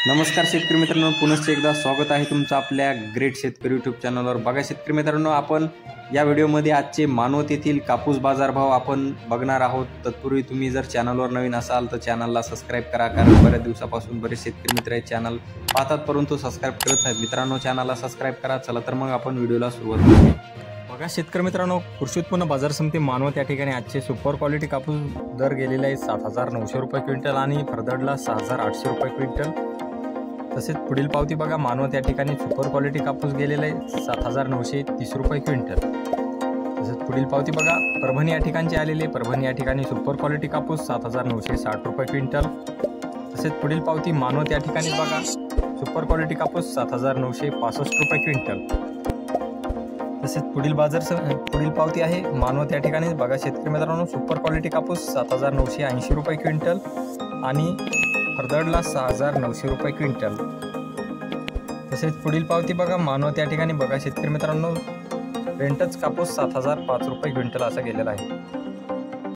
नमस्कार शेतकरी मित्रांनो, पुनश्च एकदा स्वागत आहे तुमचं आपल्या ग्रेट शेतकरी यूट्यूब चॅनलवर। बघा शेतकरी मित्रांनो, आपण या व्हिडिओमध्ये आजचे मानवत येथील कापूस बाजारभाव आपण बघणार आहोत। तत्पूर्वी तुम्ही जर चॅनलवर नवीन असाल तर चॅनलला सबस्क्राईब करा, कारण बऱ्याच दिवसापासून बरेच शेतकरी मित्र हे चॅनल पाहतात परंतु सबस्क्राईब करत नाहीत। मित्रांनो, चॅनलला सबस्क्राईब करा। चला तर मग आपण व्हिडिओला सुरुवात करूया। बघा शेतकरी मित्रांनो, कृषी उत्पन्न बाजार समिती मानवत या ठिकाणी आजचे सुपर क्वालिटी कापूस दर गेलेले आहे 7,900 रुपये क्विंटल आणि फरदडला 6,800 रुपये क्विंटल। तसेच पुढील पावती बघा, मानवत या ठिकाणी सुपर क्वालिटी कापूस गेलेला आहे 7,930 रुपये क्विंटल। तसेच पुढील पावती बघा, परभणी या ठिकाणची आलेली आहे। परभणी या ठिकाणी सुपर क्वालिटी कापूस 7,960 रुपये क्विंटल। तसेच पुढील पावती मानवत या ठिकाणी बघा, सुपर क्वालिटी कापूस 7,965 रुपये क्विंटल। तसेच पुढील पावती आहे मानवत या ठिकाणी बघा शेतकरी मित्रांनो, सुपर क्वालिटी कापूस 7,980 रुपये क्विंटल आणि फरदडला 6,900 रुपये क्विंटल। तसेच पुढील पावती बघा, मानवत या ठिकाणी बघा शेतकरी मित्रांनो, रेंटच कापूस 7,005 रुपये क्विंटल असा गेलेला आहे।